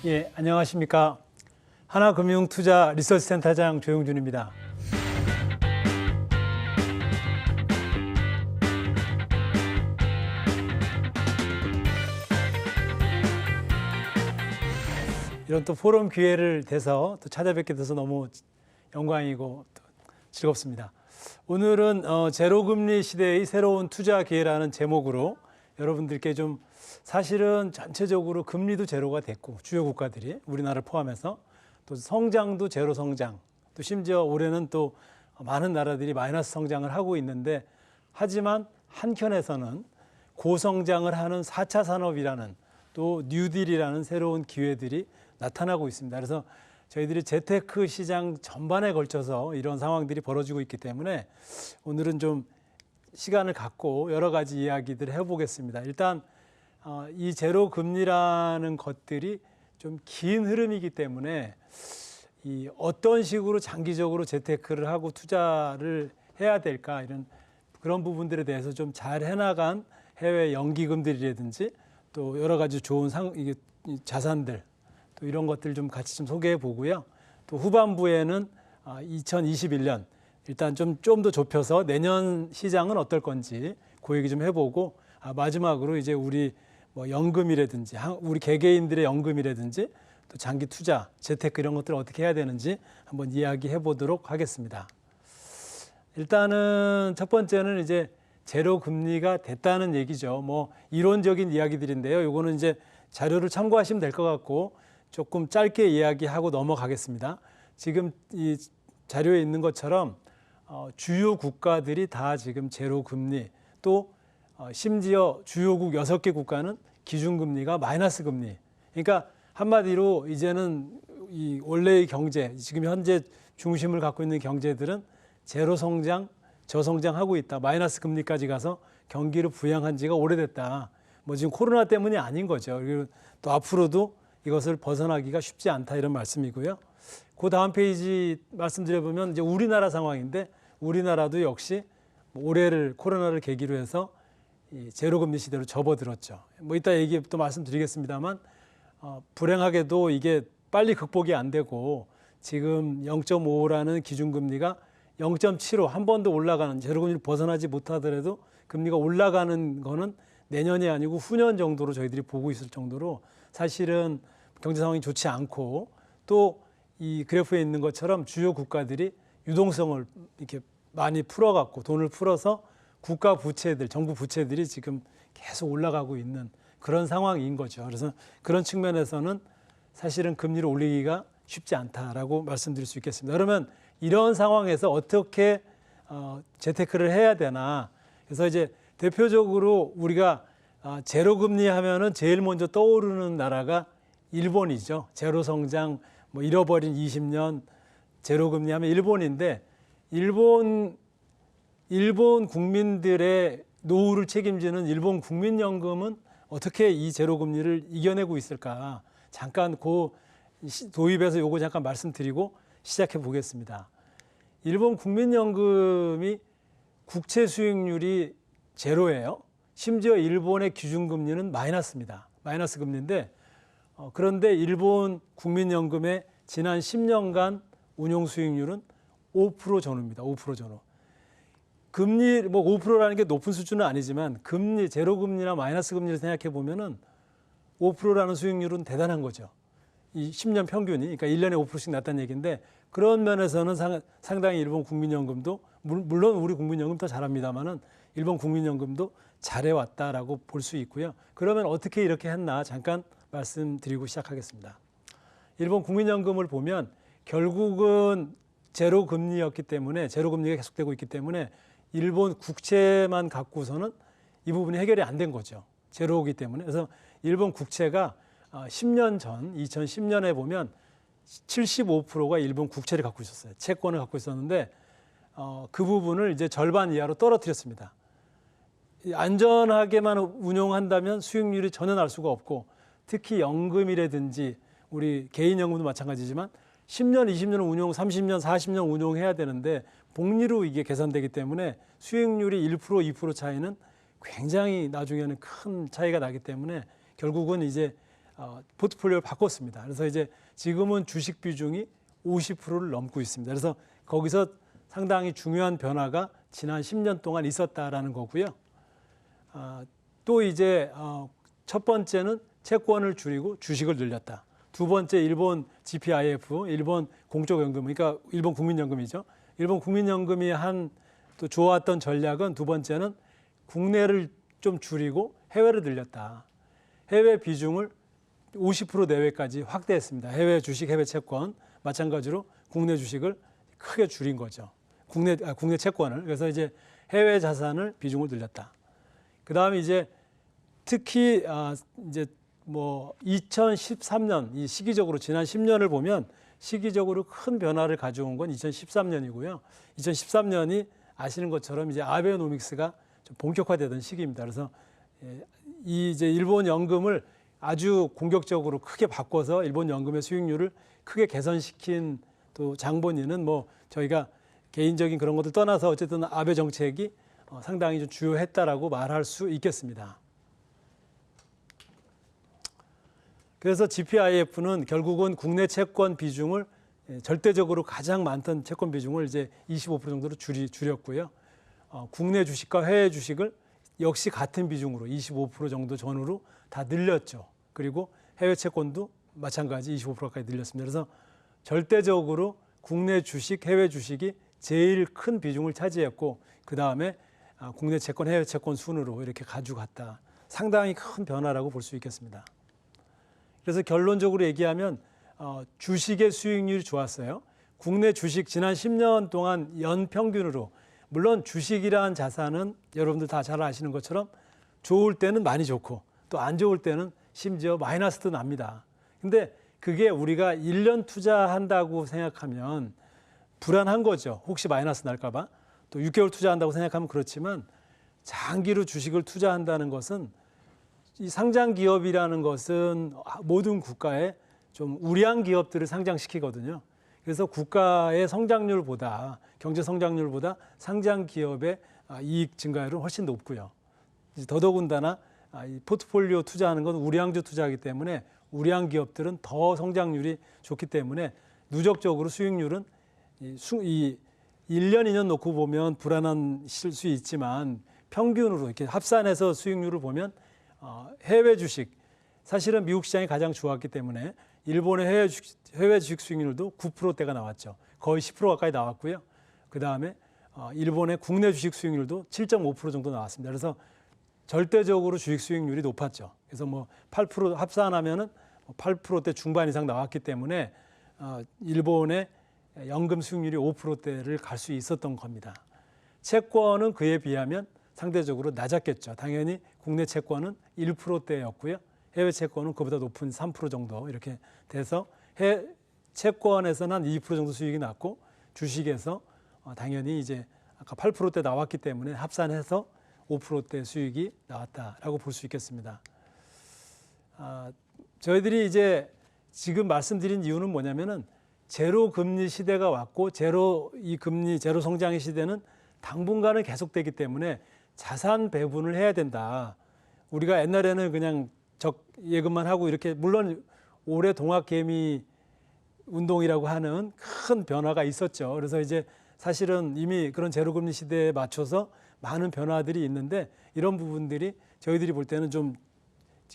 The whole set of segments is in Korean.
예, 안녕하십니까. 하나금융투자 리서치센터장 조용준입니다. 이런 또 포럼 기회를 돼서 또 찾아뵙게 돼서 너무 영광이고 또 즐겁습니다. 오늘은 제로금리 시대의 새로운 투자 기회라는 제목으로 여러분들께 좀 사실은 전체적으로 금리도 제로가 됐고 주요 국가들이 우리나라를 포함해서 또 성장도 제로 성장, 또 심지어 올해는 또 많은 나라들이 마이너스 성장을 하고 있는데, 하지만 한켠에서는 고성장을 하는 4차 산업이라는 또 뉴딜이라는 새로운 기회들이 나타나고 있습니다. 그래서 저희들이 재테크 시장 전반에 걸쳐서 이런 상황들이 벌어지고 있기 때문에 오늘은 좀 시간을 갖고 여러 가지 이야기들을 해보겠습니다. 일단 이 제로 금리라는 것들이 좀 긴 흐름이기 때문에 이 어떤 식으로 장기적으로 재테크를 하고 투자를 해야 될까, 이런 그런 부분들에 대해서 좀 잘 해나간 해외 연기금들이라든지 또 여러 가지 좋은 자산들, 또 이런 것들 좀 같이 좀 소개해 보고요. 또 후반부에는 2021년 일단 좀 더 좁혀서 내년 시장은 어떨 건지 그 얘기 좀 해보고, 마지막으로 이제 우리 뭐 연금이라든지 우리 개개인들의 연금이라든지 또 장기 투자, 재테크 이런 것들을 어떻게 해야 되는지 한번 이야기해 보도록 하겠습니다. 일단은 첫 번째는 이제 제로 금리가 됐다는 얘기죠. 뭐 이론적인 이야기들인데요. 요거는 이제 자료를 참고하시면 될 것 같고 조금 짧게 이야기하고 넘어가겠습니다. 지금 이 자료에 있는 것처럼 주요 국가들이 다 지금 제로 금리, 또 심지어 주요국 6개 국가는 기준금리가 마이너스 금리. 그러니까 한마디로 이제는 이 원래의 경제, 지금 현재 중심을 갖고 있는 경제들은 제로 성장, 저성장하고 있다. 마이너스 금리까지 가서 경기를 부양한 지가 오래됐다. 뭐 지금 코로나 때문이 아닌 거죠. 그리고 또 앞으로도 이것을 벗어나기가 쉽지 않다, 이런 말씀이고요. 그 다음 페이지 말씀드려보면 이제 우리나라 상황인데, 우리나라도 역시 올해를 코로나를 계기로 해서 이 제로금리 시대로 접어들었죠. 뭐 이따 얘기 또 말씀드리겠습니다만 불행하게도 이게 빨리 극복이 안 되고 지금 0.5라는 기준금리가 0.75 한 번 더 올라가는, 제로금리를 벗어나지 못하더라도 금리가 올라가는 거는 내년이 아니고 후년 정도로 저희들이 보고 있을 정도로 사실은 경제 상황이 좋지 않고, 또 이 그래프에 있는 것처럼 주요 국가들이 유동성을 이렇게 많이 풀어갖고 돈을 풀어서 국가 부채들, 정부 부채들이 지금 계속 올라가고 있는 그런 상황인 거죠. 그래서 그런 측면에서는 사실은 금리를 올리기가 쉽지 않다라고 말씀드릴 수 있겠습니다. 그러면 이런 상황에서 어떻게 재테크를 해야 되나? 그래서 이제 대표적으로 우리가 제로 금리 하면은 제일 먼저 떠오르는 나라가 일본이죠. 제로 성장, 뭐 잃어버린 20년 제로 금리 하면 일본인데, 일본 국민들의 노후를 책임지는 일본 국민연금은 어떻게 이 제로 금리를 이겨내고 있을까? 잠깐 그 도입해서 요거 잠깐 말씀드리고 시작해 보겠습니다. 일본 국민연금이 국채 수익률이 제로예요. 심지어 일본의 기준금리는 마이너스입니다. 마이너스 금리인데, 그런데 일본 국민연금의 지난 10년간 운용 수익률은 5% 전후입니다. 5% 전후. 금리 뭐 5%라는 게 높은 수준은 아니지만 금리, 제로 금리나 마이너스 금리를 생각해 보면은 5%라는 수익률은 대단한 거죠. 이 10년 평균이, 그러니까 1년에 5%씩 났다는 얘기인데, 그런 면에서는 상당히 일본 국민연금도, 물론 우리 국민연금 더 잘합니다만은 일본 국민연금도 잘해왔다라고 볼 수 있고요. 그러면 어떻게 이렇게 했나 잠깐 말씀드리고 시작하겠습니다. 일본 국민연금을 보면 결국은 제로 금리였기 때문에, 제로 금리가 계속되고 있기 때문에 일본 국채만 갖고서는 이 부분이 해결이 안 된 거죠. 제로이기 때문에. 그래서 일본 국채가 10년 전, 2010년에 보면 75%가 일본 국채를 갖고 있었어요. 채권을 갖고 있었는데 그 부분을 이제 절반 이하로 떨어뜨렸습니다. 안전하게만 운용한다면 수익률이 전혀 날 수가 없고, 특히 연금이라든지 우리 개인연금도 마찬가지지만 10년, 20년 운용, 30년, 40년 운용해야 되는데 복리로 이게 계산되기 때문에 수익률이 1%, 2% 차이는 굉장히 나중에는 큰 차이가 나기 때문에 결국은 이제 포트폴리오를 바꿨습니다. 그래서 이제 지금은 주식 비중이 50%를 넘고 있습니다. 그래서 거기서 상당히 중요한 변화가 지난 10년 동안 있었다라는 거고요. 또 이제 첫 번째는 채권을 줄이고 주식을 늘렸다. 두 번째 일본 GPIF, 일본 공적연금, 그러니까 일본 국민연금이죠. 일본 국민연금이 한 또 좋았던 전략은 두 번째는 국내를 좀 줄이고 해외를 늘렸다. 해외 비중을 50% 내외까지 확대했습니다. 해외 주식, 해외 채권 마찬가지로 국내 주식을 크게 줄인 거죠. 국내 채권을. 그래서 이제 해외 자산을 비중을 늘렸다. 그 다음에 이제 특히 이제 뭐 2013년 이 시기적으로 지난 10년을 보면 시기적으로 큰 변화를 가져온 건 2013년이고요. 2013년이 아시는 것처럼 이제 아베노믹스가 좀 본격화되던 시기입니다. 그래서 이 이제 일본 연금을 아주 공격적으로 크게 바꿔서 일본 연금의 수익률을 크게 개선시킨 또 장본인은 뭐 저희가 개인적인 그런 것들 떠나서 어쨌든 아베 정책이 상당히 좀 주요했다라고 말할 수 있겠습니다. 그래서 GPIF는 결국은 국내 채권 비중을 절대적으로 가장 많던 채권 비중을 이제 25% 정도로 줄였고요. 국내 주식과 해외 주식을 역시 같은 비중으로 25% 정도 전후로 다 늘렸죠. 그리고 해외 채권도 마찬가지 25% 가까이 늘렸습니다. 그래서 절대적으로 국내 주식, 해외 주식이 제일 큰 비중을 차지했고 그 다음에 국내 채권, 해외 채권 순으로 이렇게 가져갔다. 상당히 큰 변화라고 볼 수 있겠습니다. 그래서 결론적으로 얘기하면 주식의 수익률이 좋았어요. 국내 주식 지난 10년 동안 연평균으로 물론 주식이라는 자산은 여러분들 다 잘 아시는 것처럼 좋을 때는 많이 좋고 또 안 좋을 때는 심지어 마이너스도 납니다. 근데 그게 우리가 1년 투자한다고 생각하면 불안한 거죠. 혹시 마이너스 날까 봐. 또 6개월 투자한다고 생각하면 그렇지만 장기로 주식을 투자한다는 것은 이 상장 기업이라는 것은 모든 국가에 좀 우량 기업들을 상장시키거든요. 그래서 국가의 성장률보다 경제 성장률보다 상장 기업의 이익 증가율은 훨씬 높고요. 더더군다나 이 포트폴리오 투자하는 건 우량주 투자하기 때문에 우량 기업들은 더 성장률이 좋기 때문에 누적적으로 수익률은 이 1년, 2년 놓고 보면 불안하실 수 있지만 평균으로 이렇게 합산해서 수익률을 보면 해외 주식, 사실은 미국 시장이 가장 좋았기 때문에 일본의 해외 주식 수익률도 9%대가 나왔죠. 거의 10% 가까이 나왔고요. 그 다음에 일본의 국내 주식 수익률도 7.5% 정도 나왔습니다. 그래서 절대적으로 주식 수익률이 높았죠. 그래서 뭐 8% 합산하면은 8%대 중반 이상 나왔기 때문에 일본의 연금 수익률이 5%대를 갈 수 있었던 겁니다. 채권은 그에 비하면 상대적으로 낮았겠죠. 당연히 국내 채권은 1%대였고요. 해외 채권은 그보다 높은 3% 정도 이렇게 돼서 채권에서는 한 2% 정도 수익이 났고 주식에서 당연히 이제 아까 8%대 나왔기 때문에 합산해서 5%대 수익이 나왔다라고 볼 수 있겠습니다. 저희들이 이제 지금 말씀드린 이유는 뭐냐면은 제로 금리 시대가 왔고 제로 성장의 시대는 당분간은 계속되기 때문에 자산 배분을 해야 된다. 우리가 옛날에는 그냥 예금만 하고 이렇게 물론 올해 동학개미 운동이라고 하는 큰 변화가 있었죠. 그래서 이제 사실은 이미 그런 제로금리 시대에 맞춰서 많은 변화들이 있는데 이런 부분들이 저희들이 볼 때는 좀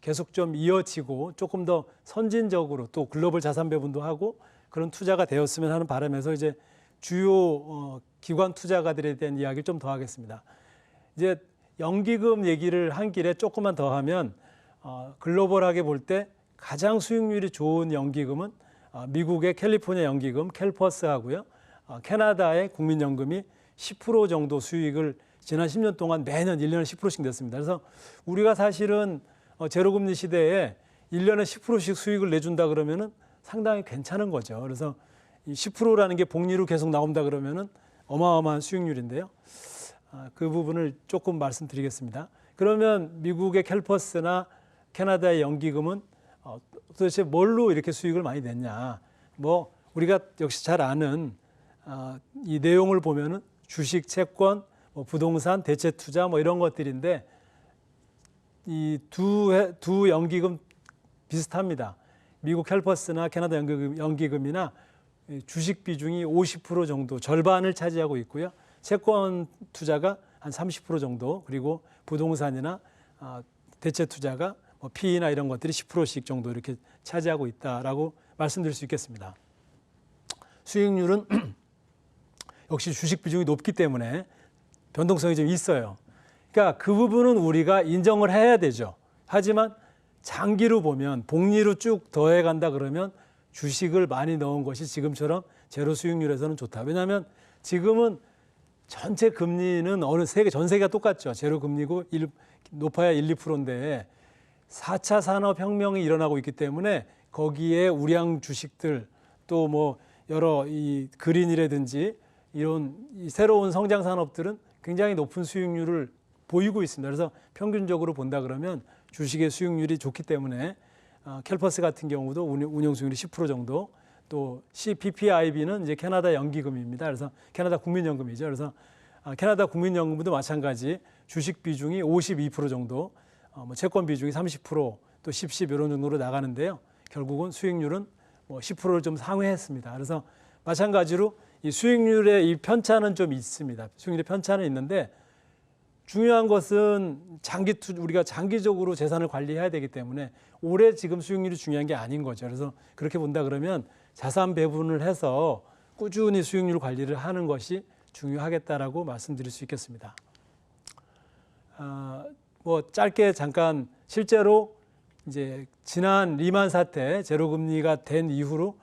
계속 좀 이어지고 조금 더 선진적으로 또 글로벌 자산 배분도 하고 그런 투자가 되었으면 하는 바람에서 이제 주요 기관 투자가들에 대한 이야기를 좀 더 하겠습니다. 이제 연기금 얘기를 한 길에 조금만 더 하면 글로벌하게 볼 때 가장 수익률이 좋은 연기금은 미국의 캘리포니아 연기금 캘퍼스 하고요. 캐나다의 국민연금이 10% 정도 수익을 지난 10년 동안 매년 1년에 10%씩 냈습니다. 그래서 우리가 사실은 제로금리 시대에 1년에 10%씩 수익을 내준다 그러면은 상당히 괜찮은 거죠. 그래서 이 10%라는 게 복리로 계속 나온다 그러면은 어마어마한 수익률인데요. 그 부분을 조금 말씀드리겠습니다. 그러면 미국의 캘퍼스나 캐나다의 연기금은 도대체 뭘로 이렇게 수익을 많이 냈냐? 뭐 우리가 역시 잘 아는 이 내용을 보면은 주식, 채권, 뭐 부동산, 대체 투자 뭐 이런 것들인데 이 두 연기금 비슷합니다. 미국 캘퍼스나 캐나다 연기금이나 주식 비중이 50% 정도, 절반을 차지하고 있고요. 채권 투자가 한 30% 정도, 그리고 부동산이나 대체 투자가 뭐 PE나 이런 것들이 10%씩 정도 이렇게 차지하고 있다라고 말씀드릴 수 있겠습니다. 수익률은 역시 주식 비중이 높기 때문에 변동성이 좀 있어요. 그러니까 그 부분은 우리가 인정을 해야 되죠. 하지만 장기로 보면 복리로 쭉 더해간다 그러면 주식을 많이 넣은 것이 지금처럼 제로 수익률에서는 좋다. 왜냐하면 지금은 전체 금리는 전 세계가 똑같죠. 제로 금리고 높아야 1, 2%인데 4차 산업혁명이 일어나고 있기 때문에 거기에 우량 주식들 또 뭐 여러 이 그린이라든지 이런 이 새로운 성장 산업들은 굉장히 높은 수익률을 보이고 있습니다. 그래서 평균적으로 본다 그러면 주식의 수익률이 좋기 때문에 캘퍼스 같은 경우도 운용 수익률이 10% 정도, 또 CPPIB는 이제 캐나다 연기금입니다. 그래서 캐나다 국민연금이죠. 그래서 캐나다 국민연금도 마찬가지 주식 비중이 52% 정도, 뭐 채권 비중이 30%, 또 10 이런 정도로 나가는데요. 결국은 수익률은 뭐 10%를 좀 상회했습니다. 그래서 마찬가지로 이 수익률의 이 편차는 좀 있습니다. 수익률의 편차는 있는데 중요한 것은 우리가 장기적으로 재산을 관리해야 되기 때문에 올해 지금 수익률이 중요한 게 아닌 거죠. 그래서 그렇게 본다 그러면 자산 배분을 해서 꾸준히 수익률 관리를 하는 것이 중요하겠다라고 말씀드릴 수 있겠습니다. 뭐 짧게 잠깐 실제로 이제 지난 리만 사태 제로 금리가 된 이후로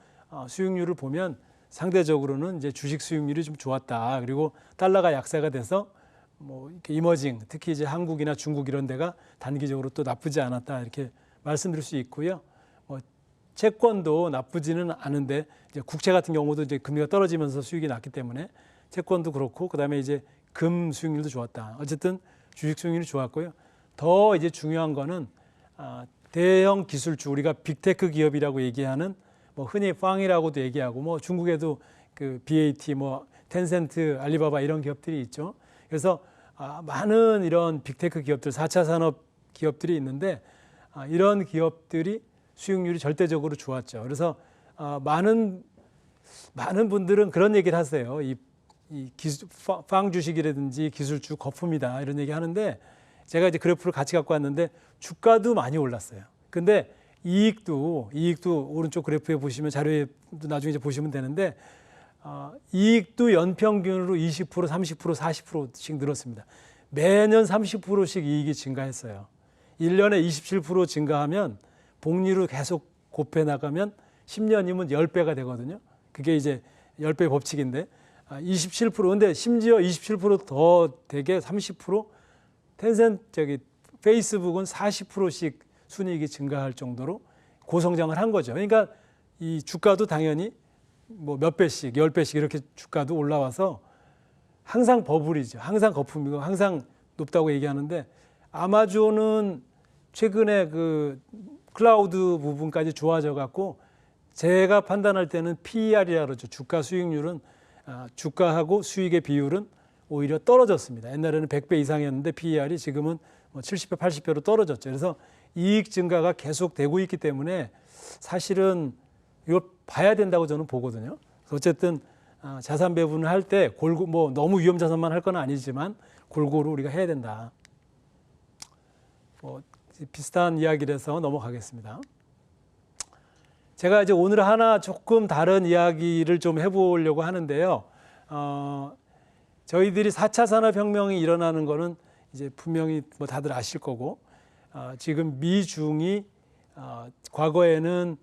수익률을 보면 상대적으로는 이제 주식 수익률이 좀 좋았다. 그리고 달러가 약세가 돼서 뭐 이렇게 이머징, 특히 이제 한국이나 중국 이런 데가 단기적으로 또 나쁘지 않았다 이렇게 말씀드릴 수 있고요. 채권도 나쁘지는 않은데 이제 국채 같은 경우도 이제 금리가 떨어지면서 수익이 났기 때문에 채권도 그렇고 그다음에 이제 금 수익률도 좋았다. 어쨌든 주식 수익률이 좋았고요. 더 이제 중요한 거는 대형 기술주, 우리가 빅테크 기업이라고 얘기하는 뭐 흔히 팡이라고도 얘기하고 뭐 중국에도 그 BAT, 뭐 텐센트, 알리바바 이런 기업들이 있죠. 그래서 많은 이런 빅테크 기업들, 4차 산업 기업들이 있는데 이런 기업들이 수익률이 절대적으로 좋았죠. 그래서 많은 분들은 그런 얘기를 하세요. 이 팡 주식이라든지 기술주 거품이다 이런 얘기 하는데 제가 이제 그래프를 같이 갖고 왔는데 주가도 많이 올랐어요. 근데 이익도 오른쪽 그래프에 보시면 자료에 나중에 이제 보시면 되는데 이익도 연평균으로 20%, 30%, 40%씩 늘었습니다. 매년 30%씩 이익이 증가했어요. 1년에 27% 증가하면 복리로 계속 곱해 나가면 10년이면 10배가 되거든요. 그게 이제 10배 법칙인데 27% 근데 심지어 27%더 되게 30% 페이스북은 40%씩 순이익이 증가할 정도로 고성장을 한 거죠. 그러니까 이 주가도 당연히 뭐 몇 배씩, 10배씩 이렇게 주가도 올라와서 항상 버블이죠. 항상 거품이고 항상 높다고 얘기하는데 아마존은 최근에 그 클라우드 부분까지 좋아져 갖고 제가 판단할 때는 PER이라고 그러죠. 주가 수익률은 주가하고 수익의 비율은 오히려 떨어졌습니다. 옛날에는 100배 이상이었는데 PER이 지금은 뭐 70배, 80배로 떨어졌죠. 그래서 이익 증가가 계속 되고 있기 때문에 사실은 이걸 봐야 된다고 저는 보거든요. 어쨌든 자산 배분을 할 때 뭐 너무 위험 자산만 할 건 아니지만 골고루 우리가 해야 된다. 비슷한 이야기를 해서 넘어가겠습니다. 제가 이제 오늘 하나 조금 다른 이야기를 좀 해보려고 하는데요. 저희들이 4차 산업혁명이 일어나는 거는 이제 분명히 뭐 다들 아실 거고, 지금 미중이 과거에는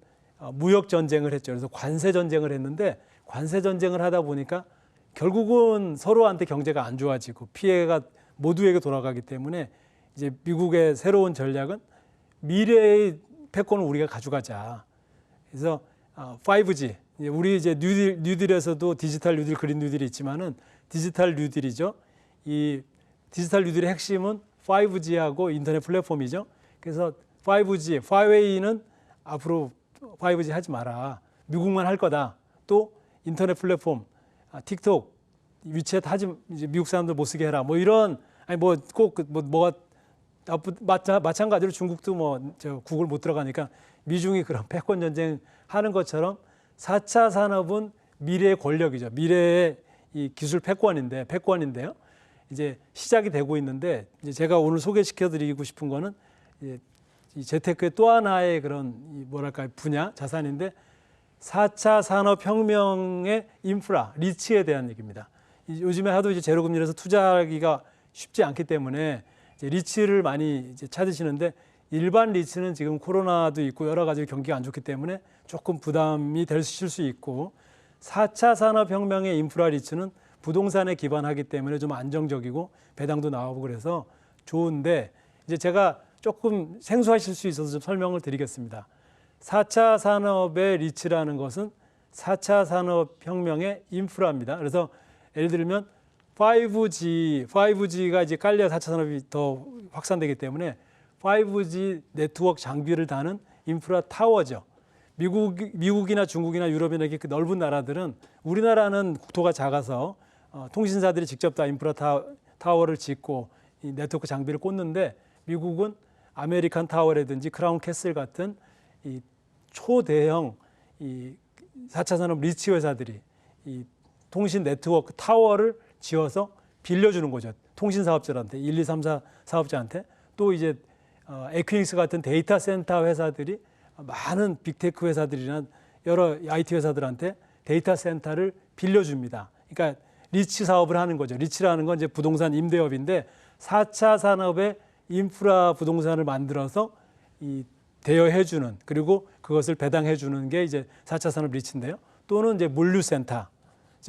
무역 전쟁을 했죠. 그래서 관세 전쟁을 했는데 관세 전쟁을 하다 보니까 결국은 서로한테 경제가 안 좋아지고 피해가 모두에게 돌아가기 때문에 이제 미국의 새로운 전략은 미래의 패권을 우리가 가져가자. 그래서 5G, 우리 이제 뉴딜에서도 디지털 뉴딜, 그린 뉴딜이 있지만은 디지털 뉴딜이죠. 이 디지털 뉴딜의 핵심은 5G하고 인터넷 플랫폼이죠. 그래서 5G, 화웨이는 앞으로 5G 하지 마라. 미국만 할 거다. 또 인터넷 플랫폼, 틱톡, 위챗 하지, 이제 미국 사람들 못 쓰게 해라. 뭐 이런, 아니 뭐 꼭 뭐가 마찬가지로 중국도 뭐 저 구글 못 들어가니까 미중이 그런 패권 전쟁 하는 것처럼 4차 산업은 미래의 권력이죠. 미래의 이 기술 패권인데요. 이제 시작이 되고 있는데 이제 제가 오늘 소개시켜드리고 싶은 거는 이 재테크의 또 하나의 그런 뭐랄까 분야 자산인데 4차 산업혁명의 인프라, 리츠에 대한 얘기입니다. 요즘에 하도 이제 제로금리라서 투자하기가 쉽지 않기 때문에 이제 리츠를 많이 이제 찾으시는데 일반 리츠는 지금 코로나도 있고 여러 가지 경기가 안 좋기 때문에 조금 부담이 되실 수 있고 4차 산업혁명의 인프라 리츠는 부동산에 기반하기 때문에 좀 안정적이고 배당도 나오고 그래서 좋은데 이제 제가 조금 생소하실 수 있어서 좀 설명을 드리겠습니다. 4차 산업의 리츠라는 것은 4차 산업혁명의 인프라입니다. 그래서 예를 들면 5G가 이제 깔려야 4차 산업이 더 확산되기 때문에 5G 네트워크 장비를 다는 인프라 타워죠. 미국이나 중국이나 유럽이나 이렇게 넓은 나라들은 우리나라는 국토가 작아서 통신사들이 직접 다 인프라 타워를 짓고 이 네트워크 장비를 꽂는데 미국은 아메리칸 타워라든지 크라운 캐슬 같은 이 초대형 이 4차 산업 리츠 회사들이 이 통신 네트워크 타워를 지어서 빌려주는 거죠. 통신 사업자한테 1, 2, 3, 4 사업자한테 또 이제 에퀴닉스 같은 데이터 센터 회사들이 많은 빅테크 회사들이나 여러 IT 회사들한테 데이터 센터를 빌려줍니다. 그러니까 리츠 사업을 하는 거죠. 리츠라는 건 이제 부동산 임대업인데 4차 산업의 인프라 부동산을 만들어서 이 대여해주는 그리고 그것을 배당해주는 게 이제 4차 산업 리츠인데요. 또는 이제 물류센터.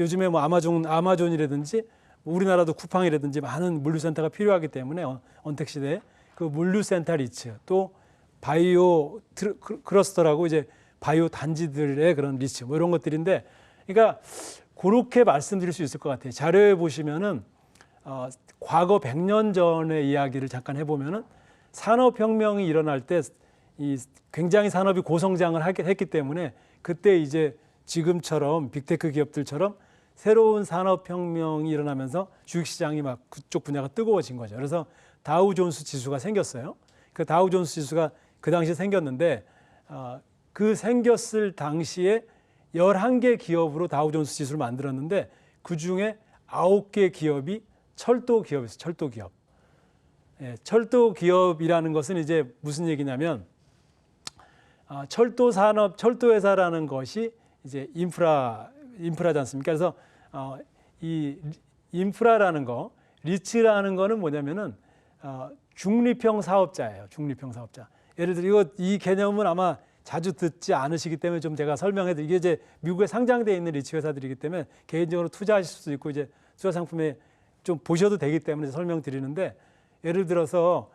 요즘에 뭐 아마존이라든지 우리나라도 쿠팡이라든지 많은 물류센터가 필요하기 때문에 언택 시대에 그 물류센터 리츠 또 바이오 클러스터라고 이제 바이오 단지들의 그런 리츠 뭐 이런 것들인데 그러니까 그렇게 말씀드릴 수 있을 것 같아요. 자료에 보시면은 과거 100년 전의 이야기를 잠깐 해보면은 산업혁명이 일어날 때 이 굉장히 산업이 고성장을 했기 때문에 그때 이제 지금처럼 빅테크 기업들처럼 새로운 산업혁명이 일어나면서 주식시장이 막 그쪽 분야가 뜨거워진 거죠. 그래서 다우존스 지수가 생겼어요. 그 다우존스 지수가 그 당시에 생겼는데 그 생겼을 당시에 11개 기업으로 다우존스 지수를 만들었는데 그중에 9개 기업이 철도 기업이었어요. 철도 기업. 철도 기업이라는 것은 이제 무슨 얘기냐면 철도 산업, 철도 회사라는 것이 이제 인프라지 않습니까? 그래서 이 인프라라는 거, 리츠라는 거는 뭐냐면은 중립형 사업자예요. 중립형 사업자. 예를 들어 이 개념은 아마 자주 듣지 않으시기 때문에 좀 제가 설명해 드리게 이제 미국에 상장되어 있는 리츠 회사들이기 때문에 개인적으로 투자하실 수도 있고 이제 투자 상품에 좀 보셔도 되기 때문에 설명드리는데 예를 들어서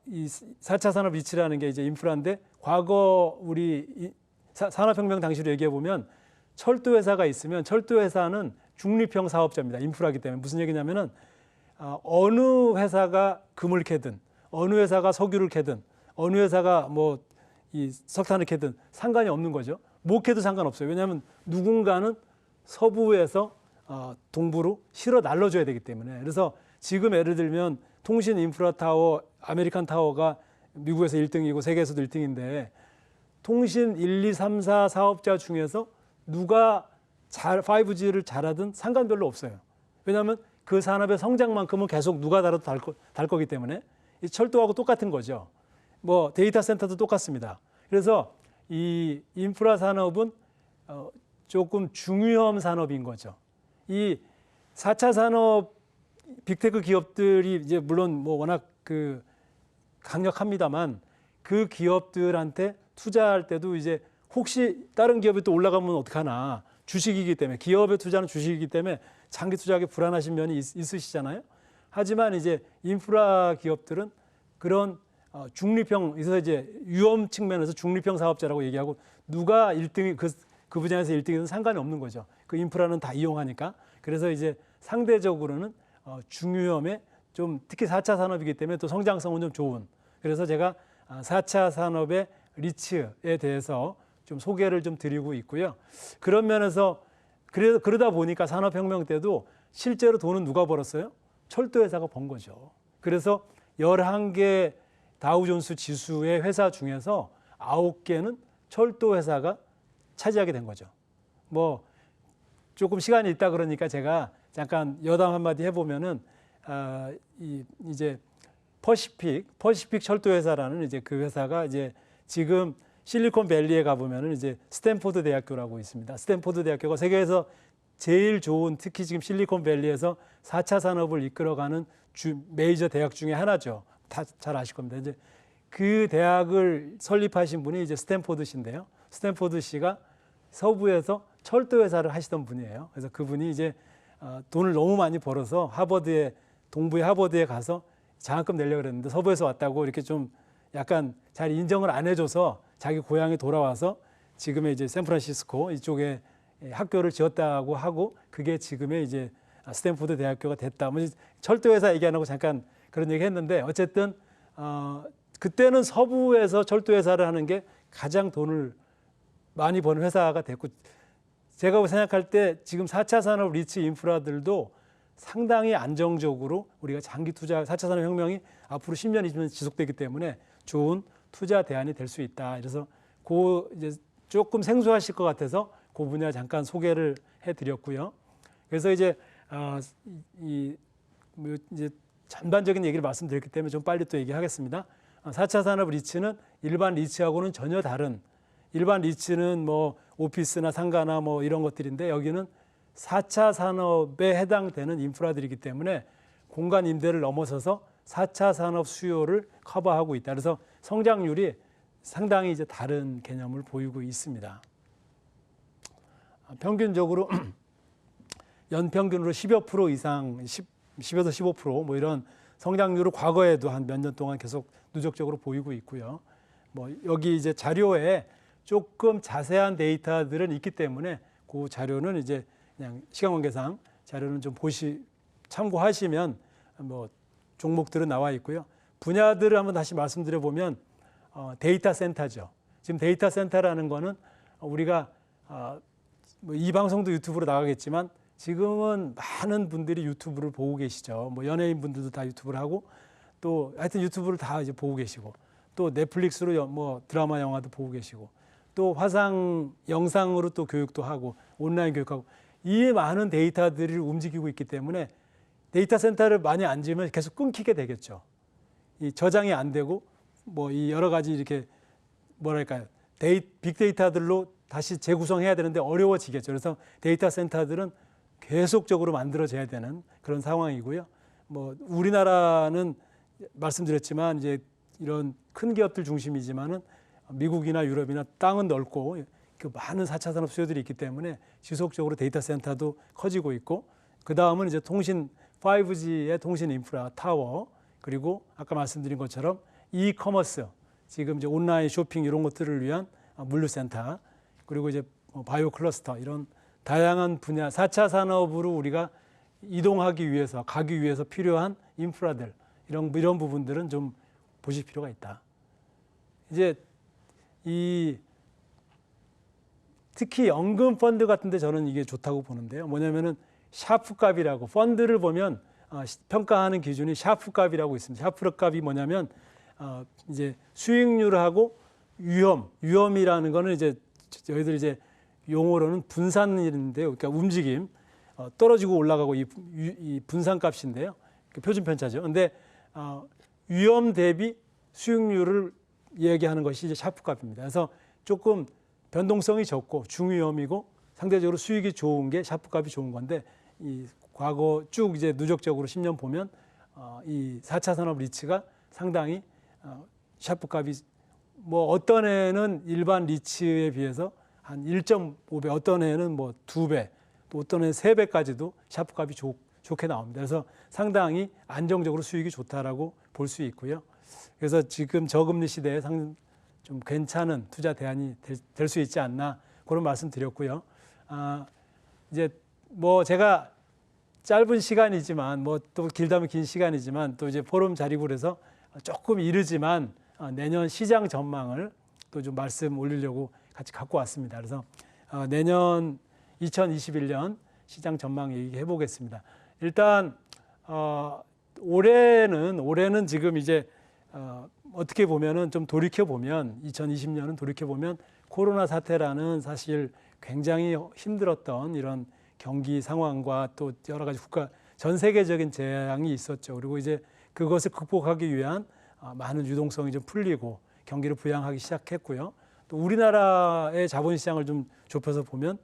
이 4차 산업 리츠라는 게 이제 인프라인데 과거 우리 산업혁명 당시로 얘기해 보면 철도 회사가 있으면 철도 회사는 중립형 사업자입니다. 인프라이기 때문에 무슨 얘기냐면은 어느 회사가 금을 캐든 어느 회사가 석유를 캐든 어느 회사가 뭐 이 석탄을 캐든 상관이 없는 거죠. 못 캐도 상관없어요. 왜냐하면 누군가는 서부에서 동부로 실어 날려줘야 되기 때문에. 그래서 지금 예를 들면 통신 인프라 타워 아메리칸 타워가 미국에서 1등이고 세계에서도 1등인데 통신 1, 2, 3, 4 사업자 중에서 누가 5G를 잘하든 상관별로 없어요. 왜냐하면 그 산업의 성장만큼은 계속 누가 달아도 달 거기 때문에 이 철도하고 똑같은 거죠. 뭐 데이터 센터도 똑같습니다. 그래서 이 인프라 산업은 조금 중위험 산업인 거죠. 이 4차 산업 빅테크 기업들이 이제 물론 뭐 워낙 그 강력합니다만 그 기업들한테 투자할 때도 이제 혹시 다른 기업이 또 올라가면 어떡하나 주식이기 때문에 기업에 투자는 주식이기 때문에 장기 투자하기 불안하신 면이 있으시잖아요. 하지만 이제 인프라 기업들은 그런 중립형, 그래서 이제 위험 측면에서 중립형 사업자라고 얘기하고 누가 1등이 그 분야에서 1등이든 상관이 없는 거죠. 그 인프라는 다 이용하니까. 그래서 이제 상대적으로는 중위험에 좀 특히 4차 산업이기 때문에 또 성장성은 좀 좋은. 그래서 제가 4차 산업의 리츠에 대해서 좀 소개를 좀 드리고 있고요. 그런 면에서 그러다 보니까 산업혁명 때도 실제로 돈은 누가 벌었어요? 철도회사가 번 거죠. 그래서 11개 다우존스 지수의 회사 중에서 9개는 철도 회사가 차지하게 된 거죠. 뭐 조금 시간이 있다 그러니까 제가 잠깐 여담 한마디 해보면은 이제 퍼시픽 철도 회사라는 이제 그 회사가 이제 지금 실리콘밸리에 가보면은 이제 스탠포드 대학교라고 있습니다. 스탠포드 대학교가 세계에서 제일 좋은, 특히 지금 실리콘밸리에서 4차 산업을 이끌어가는 메이저 대학 중에 하나죠. 다 잘 아실 겁니다. 이제 그 대학을 설립하신 분이 이제 스탠포드시인데요. 스탠포드시가 서부에서 철도 회사를 하시던 분이에요. 그래서 그분이 이제 돈을 너무 많이 벌어서 동부의 하버드에 가서 장학금 내려고 그랬는데 서부에서 왔다고 이렇게 좀 약간 잘 인정을 안 해줘서 자기 고향에 돌아와서 지금의 이제 샌프란시스코 이쪽에 학교를 지었다고 하고, 그게 지금의 이제 스탠포드 대학교가 됐다. 뭐 철도 회사 얘기 안 하고 잠깐 그런 얘기 했는데, 어쨌든 그때는 서부에서 철도 회사를 하는 게 가장 돈을 많이 버는 회사가 됐고, 제가 생각할 때 지금 4차 산업 리츠 인프라들도 상당히 안정적으로 우리가 장기 투자, 4차 산업 혁명이 앞으로 10년, 20년 지속되기 때문에 좋은 투자 대안이 될 수 있다. 그래서 이제 조금 생소하실 것 같아서 그 분야 잠깐 소개를 해드렸고요. 그래서 이제 이제 전반적인 얘기를 말씀드렸기 때문에 좀 빨리 또 얘기하겠습니다. 4차 산업 리츠는 일반 리츠하고는 전혀 다른, 일반 리츠는 뭐 오피스나 상가나 뭐 이런 것들인데, 여기는 4차 산업에 해당되는 인프라들이기 때문에 공간 임대를 넘어서서 4차 산업 수요를 커버하고 있다. 그래서 성장률이 상당히 이제 다른 개념을 보이고 있습니다. 평균적으로 연평균으로 10여 프로 이상, 10에서 15% 뭐 이런 성장률을 과거에도 한 몇 년 동안 계속 누적적으로 보이고 있고요. 뭐 여기 이제 자료에 조금 자세한 데이터들은 있기 때문에 그 자료는 이제 그냥 시간 관계상 자료는 좀 참고하시면 뭐 종목들은 나와 있고요. 분야들을 한번 다시 말씀드려 보면 데이터 센터죠. 지금 데이터 센터라는 거는 우리가 뭐 이 방송도 유튜브로 나가겠지만 지금은 많은 분들이 유튜브를 보고 계시죠. 뭐 연예인 분들도 다 유튜브를 하고, 또 하여튼 유튜브를 다 이제 보고 계시고, 또 넷플릭스로 뭐 드라마 영화도 보고 계시고, 또 화상 영상으로 또 교육도 하고 온라인 교육하고, 이 많은 데이터들을 움직이고 있기 때문에 데이터 센터를 많이 안 지으면 계속 끊기게 되겠죠. 이 저장이 안 되고 뭐 이 여러 가지 이렇게 뭐랄까요, 빅데이터들로 다시 재구성해야 되는데 어려워지겠죠. 그래서 데이터 센터들은 계속적으로 만들어져야 되는 그런 상황이고요. 뭐 우리나라는 말씀드렸지만 이제 이런 큰 기업들 중심이지만은 미국이나 유럽이나 땅은 넓고 그 많은 4차 산업 수요들이 있기 때문에 지속적으로 데이터 센터도 커지고 있고, 그 다음은 이제 5G의 통신 인프라 타워, 그리고 아까 말씀드린 것처럼 이커머스, 지금 이제 온라인 쇼핑 이런 것들을 위한 물류센터, 그리고 이제 바이오 클러스터, 이런 다양한 분야 4차 산업으로 우리가 이동하기 위해서, 가기 위해서 필요한 인프라들, 이런 부분들은 좀 보실 필요가 있다. 이제 특히 연금 펀드 같은데 저는 이게 좋다고 보는데요. 뭐냐면은 샤프 값이라고, 펀드를 보면 평가하는 기준이 샤프 값이라고 있습니다. 샤프 값이 뭐냐면 이제 수익률하고 위험이라는 거는 이제 저희들 이제 용어로는 분산인데요. 그러니까 움직임, 떨어지고 올라가고 이 분산값인데요. 표준 편차죠. 근데 위험 대비 수익률을 얘기하는 것이 이제 샤프 값입니다. 그래서 조금 변동성이 적고 중위험이고 상대적으로 수익이 좋은 게 샤프 값이 좋은 건데, 이 과거 쭉 이제 누적적으로 10년 보면 이 4차 산업 리츠가 상당히 샤프 값이 뭐 어떤 해는 일반 리츠에 비해서 한 1.5배, 어떤 해는 뭐 2배, 또 어떤 해는 3배까지도 샤프 값이 좋게 나옵니다. 그래서 상당히 안정적으로 수익이 좋다라고 볼 수 있고요. 그래서 지금 저금리 시대에 좀 괜찮은 투자 대안이 될 수 있지 않나, 그런 말씀 드렸고요. 이제 뭐 제가 짧은 시간이지만, 뭐 또 길다면 긴 시간이지만, 또 이제 포럼 자리고 그래서 조금 이르지만 내년 시장 전망을 또 좀 말씀 올리려고 같이 갖고 왔습니다. 그래서 내년 2021년 시장 전망 얘기해 보겠습니다. 일단 올해는 지금 이제 어떻게 보면은 좀 돌이켜 보면 2020년은 돌이켜 보면 코로나 사태라는 사실 굉장히 힘들었던 이런 경기 상황과 또 여러 가지 전 세계적인 재앙이 있었죠. 그리고 이제 그것을 극복하기 위한 많은 유동성이 좀 풀리고 경기를 부양하기 시작했고요. 또 우리나라의 자본시장을 좀 좁혀서 보면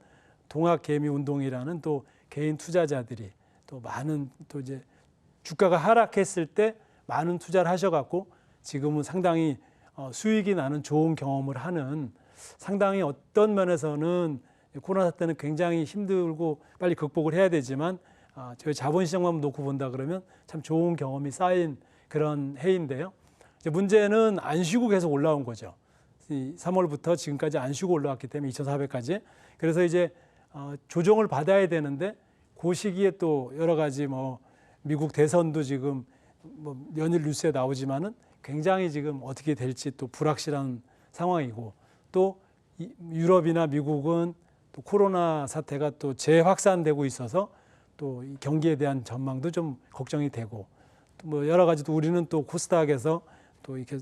동학개미운동이라는 또 개인 투자자들이 또 많은 또 이제 주가가 하락했을 때 많은 투자를 하셔갖고 지금은 상당히 수익이 나는 좋은 경험을 하는 상당히 어떤 면에서는 코로나 사태는 굉장히 힘들고 빨리 극복을 해야 되지만 저희 자본시장만 놓고 본다 그러면 참 좋은 경험이 쌓인 그런 해인데요. 이제 문제는 안 쉬고 계속 올라온 거죠. 3월부터 지금까지 안 쉬고 올라왔기 때문에 2,400까지. 그래서 이제 조정을 받아야 되는데 그 시기에 또 여러 가지 뭐 미국 대선도 지금 뭐 연일 뉴스에 나오지만은 굉장히 지금 어떻게 될지 또 불확실한 상황이고 또 유럽이나 미국은 또 코로나 사태가 또 재확산되고 있어서 또 이 경기에 대한 전망도 좀 걱정이 되고 또 뭐 여러 가지 또 우리는 또 코스닥에서 또 이렇게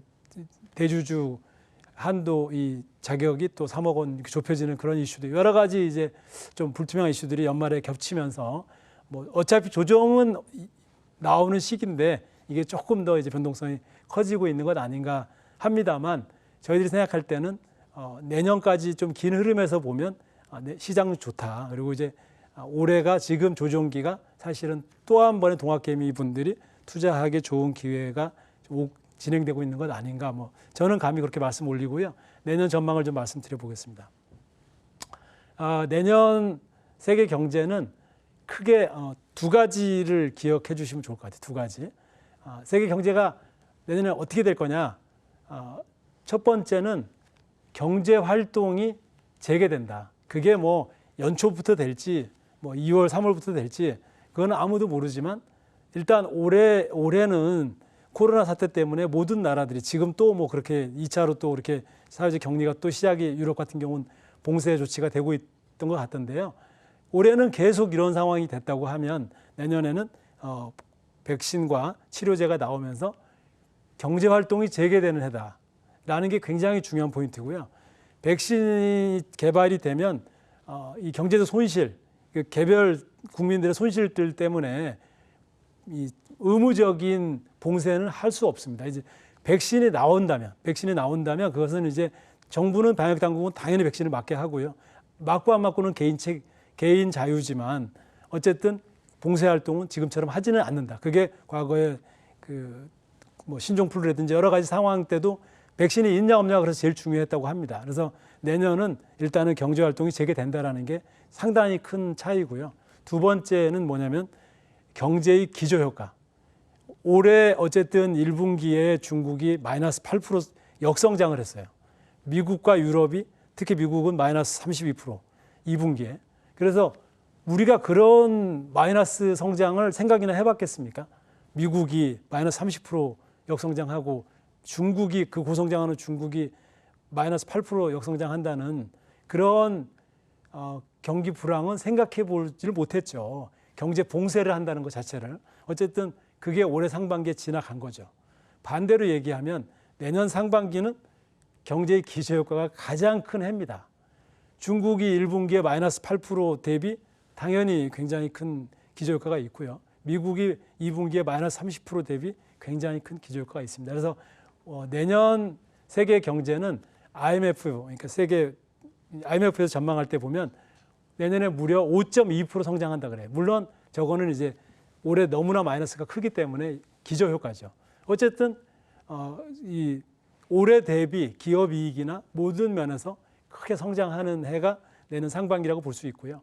대주주 한도 이 자격이 또 3억 원 이렇게 좁혀지는 그런 이슈도 여러 가지 이제 좀 불투명한 이슈들이 연말에 겹치면서 뭐 어차피 조정은 나오는 시기인데 이게 조금 더 이제 변동성이 커지고 있는 것 아닌가 합니다만 저희들이 생각할 때는 내년까지 좀 긴 흐름에서 보면 시장은 좋다. 그리고 이제 올해가 지금 조정기가 사실은 또 한 번의 동학개미 분들이 투자하기 좋은 기회가 진행되고 있는 것 아닌가. 뭐 저는 감히 그렇게 말씀 올리고요. 내년 전망을 좀 말씀드려 보겠습니다. 내년 세계 경제는 크게 두 가지를 기억해 주시면 좋을 것 같아요. 두 가지. 세계 경제가 내년에 어떻게 될 거냐. 첫 번째는 경제 활동이 재개된다. 그게 뭐 연초부터 될지 뭐 2월, 3월부터 될지 그건 아무도 모르지만 일단 올해는 코로나 사태 때문에 모든 나라들이 지금 또 뭐 그렇게 2차로 또 이렇게 사회적 격리가 또 시작이 유럽 같은 경우는 봉쇄 조치가 되고 있던 것 같던데요. 올해는 계속 이런 상황이 됐다고 하면 내년에는 백신과 치료제가 나오면서 경제 활동이 재개되는 해다라는 게 굉장히 중요한 포인트고요. 백신이 개발이 되면 이 경제적 손실, 개별 국민들의 손실들 때문에 이 의무적인 봉쇄는 할 수 없습니다. 이제 백신이 나온다면 그것은 이제 정부는 방역 당국은 당연히 백신을 맞게 하고요. 맞고 안 맞고는 개인 자유지만 어쨌든 봉쇄 활동은 지금처럼 하지는 않는다. 그게 과거에 뭐 신종플루라든지 여러 가지 상황 때도 백신이 있냐 없냐 그래서 제일 중요했다고 합니다. 그래서 내년은 일단은 경제 활동이 재개된다라는 게 상당히 큰 차이고요. 두 번째는 뭐냐면 경제의 기저효과. 올해 어쨌든 1분기에 중국이 마이너스 8% 역성장을 했어요. 미국과 유럽이 특히 미국은 마이너스 32% 2분기에. 그래서 우리가 그런 마이너스 성장을 생각이나 해봤겠습니까? 미국이 마이너스 30% 역성장하고 중국이 그 고성장하는 중국이 마이너스 8% 역성장한다는 그런 경기 불황은 생각해 보지를 못했죠. 경제 봉쇄를 한다는 것 자체를. 어쨌든 그게 올해 상반기에 지나간 거죠. 반대로 얘기하면 내년 상반기는 경제의 기저효과가 가장 큰 해입니다. 중국이 1분기에 마이너스 8% 대비 당연히 굉장히 큰 기저효과가 있고요. 미국이 2분기에 마이너스 30% 대비 굉장히 큰 기저효과가 있습니다. 그래서 내년 세계 경제는 IMF에서 전망할 때 보면 내년에 무려 5.2% 성장한다 그래요. 물론 저거는 이제 올해 너무나 마이너스가 크기 때문에 기저효과죠. 어쨌든 이 올해 대비 기업 이익이나 모든 면에서 크게 성장하는 해가 내년 상반기라고 볼 수 있고요.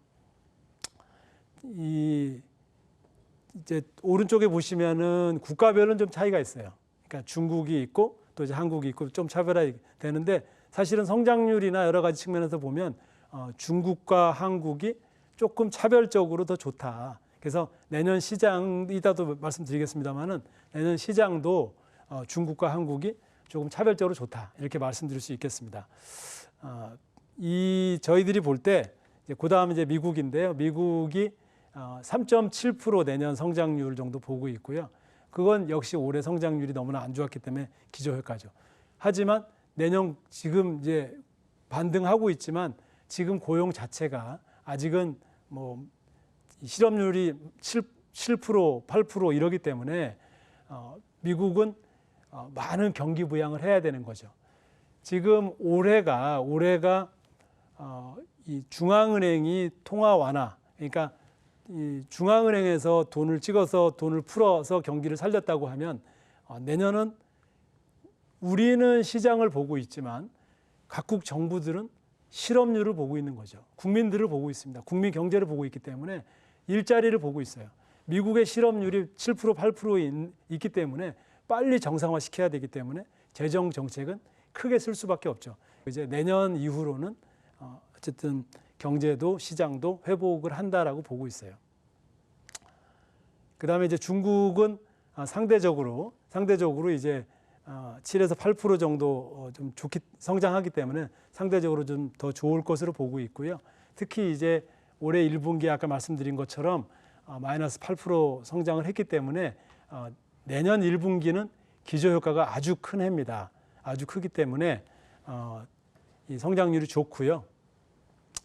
이제 오른쪽에 보시면은 국가별은 좀 차이가 있어요. 그러니까 중국이 있고 또 이제 한국이 있고 좀 차별화가 되는데 사실은 성장률이나 여러 가지 측면에서 보면 중국과 한국이 조금 차별적으로 더 좋다. 그래서 내년 시장 이따도 말씀드리겠습니다만은 내년 시장도 중국과 한국이 조금 차별적으로 좋다 이렇게 말씀드릴 수 있겠습니다. 저희들이 볼 때 그다음 이제 미국인데요. 미국이 3.7% 내년 성장률 정도 보고 있고요. 그건 역시 올해 성장률이 너무나 안 좋았기 때문에 기저효과죠. 하지만 내년 지금 이제 반등하고 있지만 지금 고용 자체가 아직은 뭐 실업률이 7%, 8% 이러기 때문에 미국은 많은 경기 부양을 해야 되는 거죠. 지금 올해가 이 중앙은행이 통화 완화, 그러니까 이 중앙은행에서 돈을 찍어서 돈을 풀어서 경기를 살렸다고 하면 내년은 우리는 시장을 보고 있지만 각국 정부들은 실업률을 보고 있는 거죠. 국민들을 보고 있습니다. 국민 경제를 보고 있기 때문에 일자리를 보고 있어요. 미국의 실업률이 7%, 8% 있기 때문에 빨리 정상화시켜야 되기 때문에 재정 정책은 크게 쓸 수밖에 없죠. 이제 내년 이후로는 어쨌든 경제도 시장도 회복을 한다라고 보고 있어요. 그다음에 이제 중국은 상대적으로 이제 7에서 8% 정도 좀 좋게 성장하기 때문에 상대적으로 좀 더 좋을 것으로 보고 있고요. 특히 이제 올해 1분기 아까 말씀드린 것처럼 마이너스 8% 성장을 했기 때문에 내년 1분기는 기저효과가 아주 큰 해입니다. 아주 크기 때문에 이 성장률이 좋고요.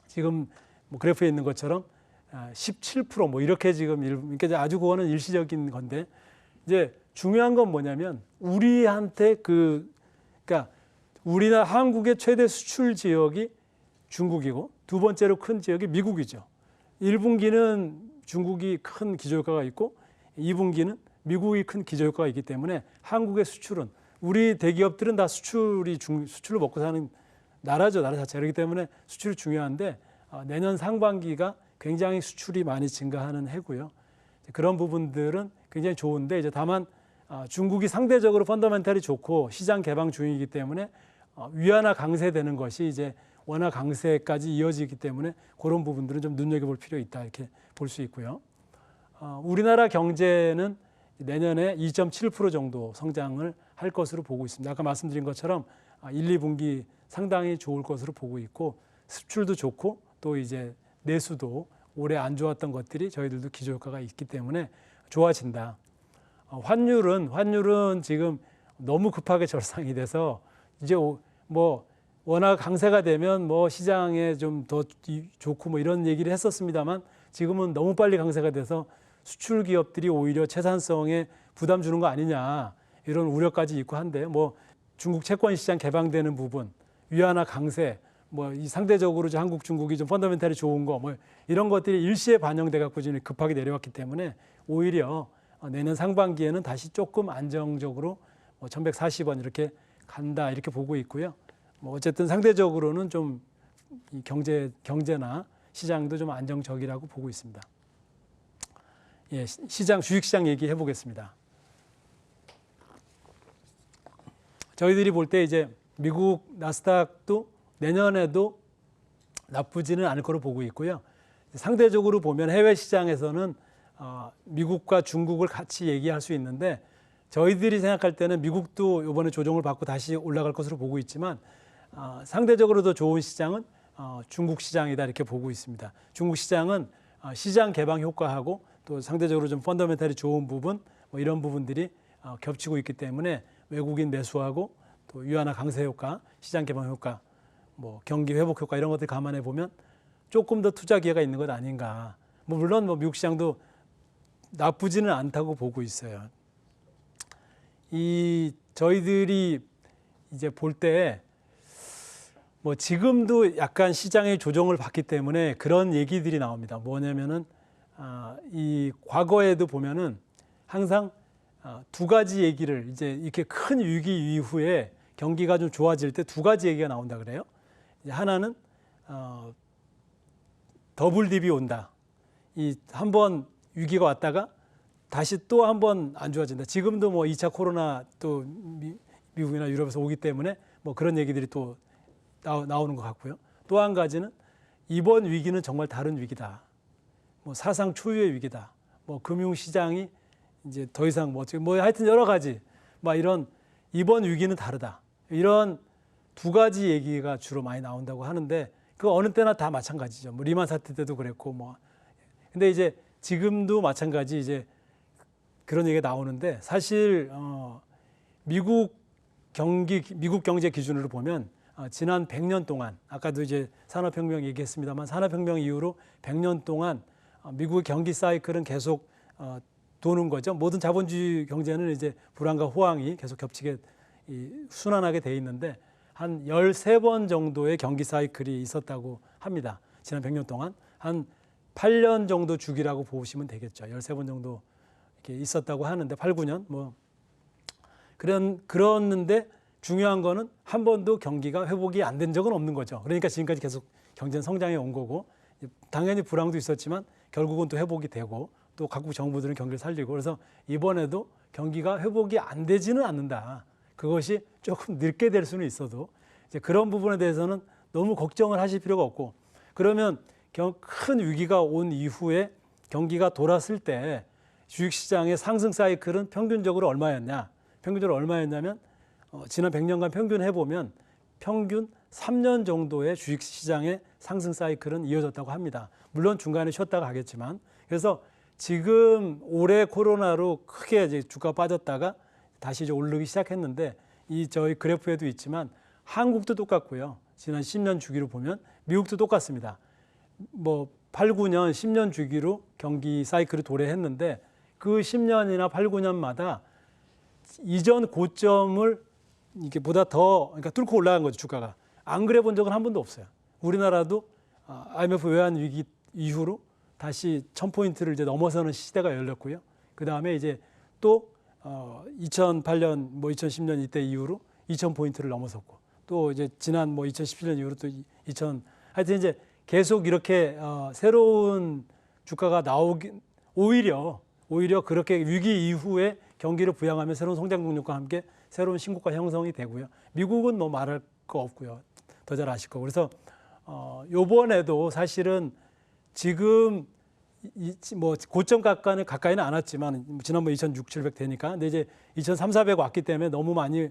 지금 뭐 그래프에 있는 것처럼 17% 뭐 이렇게 지금 그러니까 아주 그거는 일시적인 건데 이제 중요한 건 뭐냐면 우리한테 그러니까 우리나라 한국의 최대 수출 지역이 중국이고 두 번째로 큰 지역이 미국이죠. 1분기는 중국이 큰 기저효과가 있고 2분기는 미국이 큰 기저효과가 있기 때문에 한국의 수출은 우리 대기업들은 다 수출로 먹고 사는 나라죠. 나라 자체가. 그렇기 때문에 수출이 중요한데 내년 상반기가 굉장히 수출이 많이 증가하는 해고요. 그런 부분들은 굉장히 좋은데 이제 다만 중국이 상대적으로 펀더멘탈이 좋고 시장 개방 중이기 때문에 위안화 강세되는 것이 이제 원화 강세까지 이어지기 때문에 그런 부분들은 좀 눈여겨볼 필요 있다 이렇게 볼 수 있고요. 우리나라 경제는 내년에 2.7% 정도 성장을 할 것으로 보고 있습니다. 아까 말씀드린 것처럼 1, 2분기 상당히 좋을 것으로 보고 있고 수출도 좋고 또 이제 내수도 올해 안 좋았던 것들이 저희들도 기저효과가 있기 때문에 좋아진다. 환율은 지금 너무 급하게 절상이 돼서 이제 뭐 워낙 강세가 되면 뭐 시장에 좀 더 좋고 뭐 이런 얘기를 했었습니다만 지금은 너무 빨리 강세가 돼서 수출 기업들이 오히려 채산성에 부담 주는 거 아니냐 이런 우려까지 있고 한데 뭐 중국 채권 시장 개방되는 부분, 위안화 강세, 뭐 이 상대적으로 한국, 중국이 좀 펀더멘탈이 좋은 거 뭐 이런 것들이 일시에 반영돼 갖고 지금 급하게 내려왔기 때문에 오히려 내년 상반기에는 다시 조금 안정적으로 1,140원 이렇게 간다 이렇게 보고 있고요. 뭐 어쨌든 상대적으로는 좀 이 경제나 시장도 좀 안정적이라고 보고 있습니다. 예, 주식시장 얘기해 보겠습니다. 저희들이 볼 때 이제 미국 나스닥도 내년에도 나쁘지는 않을 거로 보고 있고요. 상대적으로 보면 해외 시장에서는 미국과 중국을 같이 얘기할 수 있는데 저희들이 생각할 때는 미국도 이번에 조정을 받고 다시 올라갈 것으로 보고 있지만 상대적으로 더 좋은 시장은 중국 시장이다 이렇게 보고 있습니다. 중국 시장은 시장 개방 효과하고 또 상대적으로 좀 펀더멘탈이 좋은 부분 뭐 이런 부분들이 겹치고 있기 때문에 외국인 매수하고 또 위안화 강세 효과, 시장 개방 효과, 뭐 경기 회복 효과 이런 것들 감안해 보면 조금 더 투자 기회가 있는 것 아닌가. 뭐 물론 뭐 미국 시장도 나쁘지는 않다고 보고 있어요. 저희들이 이제 볼 때 뭐 지금도 약간 시장의 조정을 받기 때문에 그런 얘기들이 나옵니다. 뭐냐면은 이 과거에도 보면은 항상 두 가지 얘기를 이제 이렇게 큰 위기 이후에 경기가 좀 좋아질 때 두 가지 얘기가 나온다 그래요. 하나는 더블 딥이 온다. 이 한 번 위기가 왔다가 다시 또 한 번 안 좋아진다. 지금도 뭐 2차 코로나 또 미국이나 유럽에서 오기 때문에 뭐 그런 얘기들이 또 나오는 것 같고요. 또 한 가지는 이번 위기는 정말 다른 위기다. 뭐 사상 초유의 위기다. 뭐 금융시장이 이제 더 이상 뭐 하여튼 여러 가지 막 이런 이번 위기는 다르다. 이런 두 가지 얘기가 주로 많이 나온다고 하는데 그 어느 때나 다 마찬가지죠. 뭐 리만 사태 때도 그랬고 뭐. 근데 이제 지금도 마찬가지 이제 그런 얘기가 나오는데 사실 미국 경제 기준으로 보면 지난 100년 동안 아까도 이제 산업혁명 얘기했습니다만 산업혁명 이후로 100년 동안 미국의 경기 사이클은 계속 도는 거죠. 모든 자본주의 경제는 이제 불황과 호황이 계속 겹치게 순환하게 돼 있는데 한 13번 정도의 경기 사이클이 있었다고 합니다. 지난 100년 동안 한 8년 정도 주기라고 보시면 되겠죠. 13번 정도 이렇게 있었다고 하는데 8, 9년 뭐 그랬는데 중요한 거는 한 번도 경기가 회복이 안 된 적은 없는 거죠. 그러니까 지금까지 계속 경제는 성장해 온 거고 당연히 불황도 있었지만 결국은 또 회복이 되고 또 각국 정부들은 경기를 살리고 그래서 이번에도 경기가 회복이 안 되지는 않는다. 그것이 조금 늦게 될 수는 있어도 이제 그런 부분에 대해서는 너무 걱정을 하실 필요가 없고 그러면 큰 위기가 온 이후에 경기가 돌았을 때 주식시장의 상승 사이클은 평균적으로 얼마였냐? 평균적으로 얼마였냐면 지난 100년간 평균 해보면 평균 3년 정도의 주식시장의 상승 사이클은 이어졌다고 합니다. 물론 중간에 쉬었다가 가겠지만 그래서 지금 올해 코로나로 크게 이제 주가 빠졌다가 다시 이제 오르기 시작했는데 저희 그래프에도 있지만 한국도 똑같고요. 지난 10년 주기로 보면 미국도 똑같습니다. 뭐 8, 9년, 10년 주기로 경기 사이클을 도래했는데 그 10년이나 8, 9년마다 이전 고점을 이게 보다 더 그러니까 뚫고 올라간 거죠, 주가가. 안 그래 본 적은 한 번도 없어요. 우리나라도 IMF 외환 위기 이후로 다시 1000포인트를 이제 넘어서는 시대가 열렸고요. 그다음에 이제 또 2008년 뭐 2010년 이때 이후로 2000포인트를 넘어섰고 또 이제 지난 뭐 2017년 이후로 또 하여튼 이제 계속 이렇게 새로운 주가가 나오긴 오히려 그렇게 위기 이후에 경기를 부양하면 새로운 성장 동력과 함께 새로운 신고가 형성이 되고요. 미국은 뭐 말할 거 없고요. 더 잘 아실 거고. 그래서 요번에도 사실은 지금 뭐 고점 가까이는 안 왔지만 지난번 2,600, 700 되니까 근데 이제 2,300, 400 왔기 때문에 너무 많이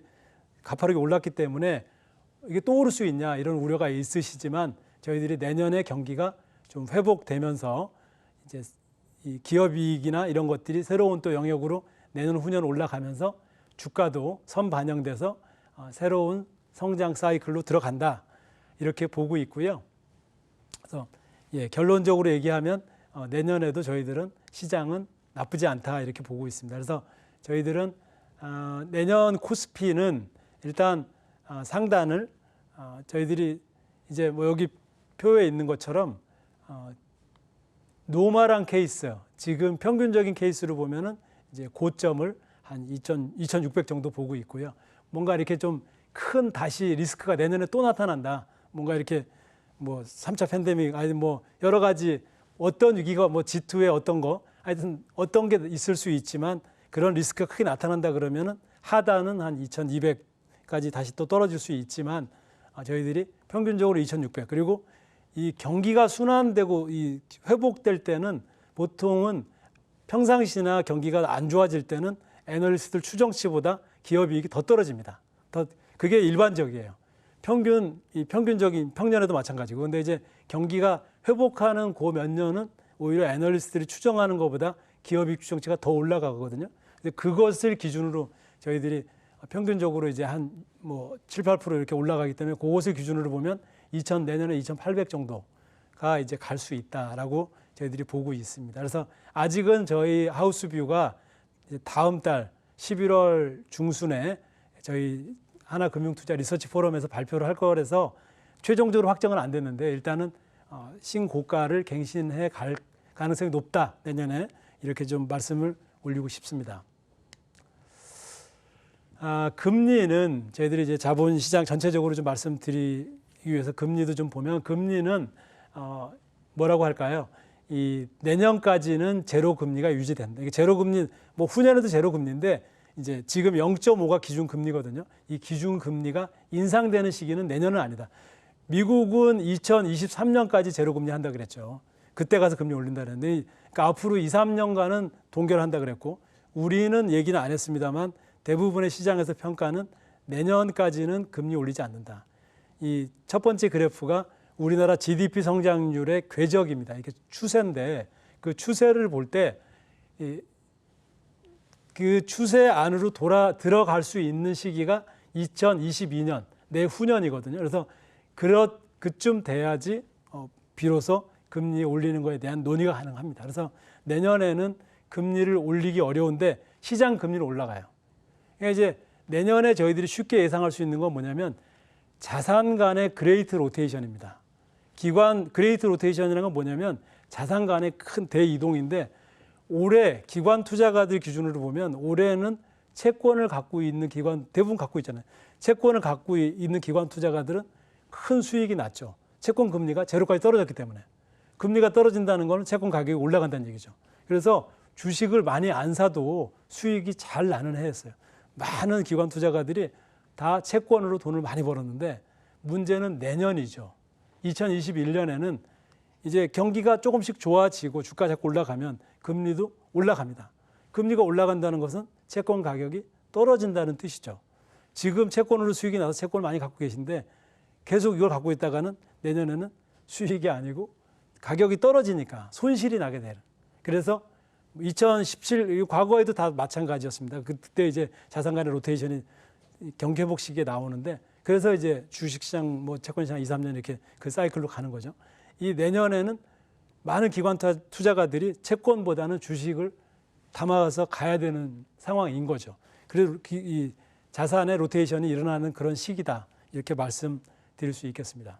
가파르게 올랐기 때문에 이게 또 오를 수 있냐 이런 우려가 있으시지만 저희들이 내년에 경기가 좀 회복되면서 이제 이 기업이익이나 이런 것들이 새로운 또 영역으로 내년 후년 올라가면서 주가도 선반영돼서 새로운 성장 사이클로 들어간다 이렇게 보고 있고요. 그래서 결론적으로 얘기하면 내년에도 저희들은 시장은 나쁘지 않다 이렇게 보고 있습니다. 그래서 저희들은 내년 코스피는 일단 상단을 저희들이 이제 뭐 여기 표에 있는 것처럼 노멀한 케이스, 지금 평균적인 케이스로 보면은 이제 고점을 한 2,600 정도 보고 있고요. 뭔가 이렇게 좀 큰 다시 리스크가 내년에 또 나타난다. 뭔가 이렇게 뭐 3차 팬데믹 아니 뭐 여러 가지 어떤 위기가 뭐 G2의 어떤 거 하여튼 어떤 게 있을 수 있지만 그런 리스크가 크게 나타난다 그러면은 하단은 한 2,200까지 다시 또 떨어질 수 있지만 저희들이 평균적으로 2,600 그리고 이 경기가 순환되고 이 회복될 때는 보통은 평상시나 경기가 안 좋아질 때는 애널리스트들 추정치보다 기업이익이 더 떨어집니다. 그게 일반적이에요. 평균적인 평년에도 마찬가지고. 근데 이제 경기가 회복하는 그 몇 년은 오히려 애널리스트들이 추정하는 것보다 기업이익 추정치가 더 올라가거든요. 근데 그것을 기준으로 저희들이 평균적으로 이제 한 뭐 7, 8% 이렇게 올라가기 때문에 그것을 기준으로 보면 내년에 2,800 정도가 이제 갈 수 있다라고 저희들이 보고 있습니다. 그래서 아직은 저희 하우스뷰가 다음 달 11월 중순에 저희 하나금융투자 리서치 포럼에서 발표를 할 거라서 최종적으로 확정은 안 됐는데 일단은 신고가를 갱신해 갈 가능성이 높다 내년에 이렇게 좀 말씀을 올리고 싶습니다. 금리는 저희들이 이제 자본시장 전체적으로 좀 말씀드리기 위해서 금리도 좀 보면 금리는 뭐라고 할까요? 이 내년까지는 제로 금리가 유지된다. 이게 제로 금리 뭐 후년에도 제로 금리인데 이제 지금 0.5가 기준 금리거든요. 이 기준 금리가 인상되는 시기는 내년은 아니다. 미국은 2023년까지 제로 금리 한다 그랬죠. 그때 가서 금리 올린다 그랬는데 그러니까 앞으로 2, 3년간은 동결한다 그랬고 우리는 얘기는 안 했습니다만 대부분의 시장에서 평가는 내년까지는 금리 올리지 않는다. 이 첫 번째 그래프가 우리나라 GDP 성장률의 궤적입니다. 이게 추세인데 그 추세를 볼 때 그 추세 안으로 들어갈 수 있는 시기가 2022년 내후년이거든요. 그래서 그쯤 돼야지 비로소 금리 올리는 거에 대한 논의가 가능합니다. 그래서 내년에는 금리를 올리기 어려운데 시장 금리는 올라가요. 그러니까 이제 내년에 저희들이 쉽게 예상할 수 있는 건 뭐냐면 자산 간의 그레이트 로테이션입니다. 그레이트 로테이션이라는 건 뭐냐면 자산 간의 큰 대이동인데 올해 기관 투자가들 기준으로 보면 올해는 채권을 갖고 있는 기관 대부분 갖고 있잖아요. 채권을 갖고 있는 기관 투자가들은 큰 수익이 났죠. 채권 금리가 제로까지 떨어졌기 때문에. 금리가 떨어진다는 것은 채권 가격이 올라간다는 얘기죠. 그래서 주식을 많이 안 사도 수익이 잘 나는 해였어요. 많은 기관 투자가들이 다 채권으로 돈을 많이 벌었는데 문제는 내년이죠. 2021년에는 이제 경기가 조금씩 좋아지고 주가 자꾸 올라가면 금리도 올라갑니다. 금리가 올라간다는 것은 채권 가격이 떨어진다는 뜻이죠. 지금 채권으로 수익이 나서 채권을 많이 갖고 계신데 계속 이걸 갖고 있다가는 내년에는 수익이 아니고 가격이 떨어지니까 손실이 나게 되는. 그래서 2017 과거에도 다 마찬가지였습니다. 그때 이제 자산 간의 로테이션이 경계복 시기에 나오는데 그래서 이제 주식시장, 뭐 채권시장 2, 3년 이렇게 그 사이클로 가는 거죠. 이 내년에는 많은 기관 투자가들이 채권보다는 주식을 담아서 가야 되는 상황인 거죠. 그래서 이 자산의 로테이션이 일어나는 그런 시기다. 이렇게 말씀드릴 수 있겠습니다.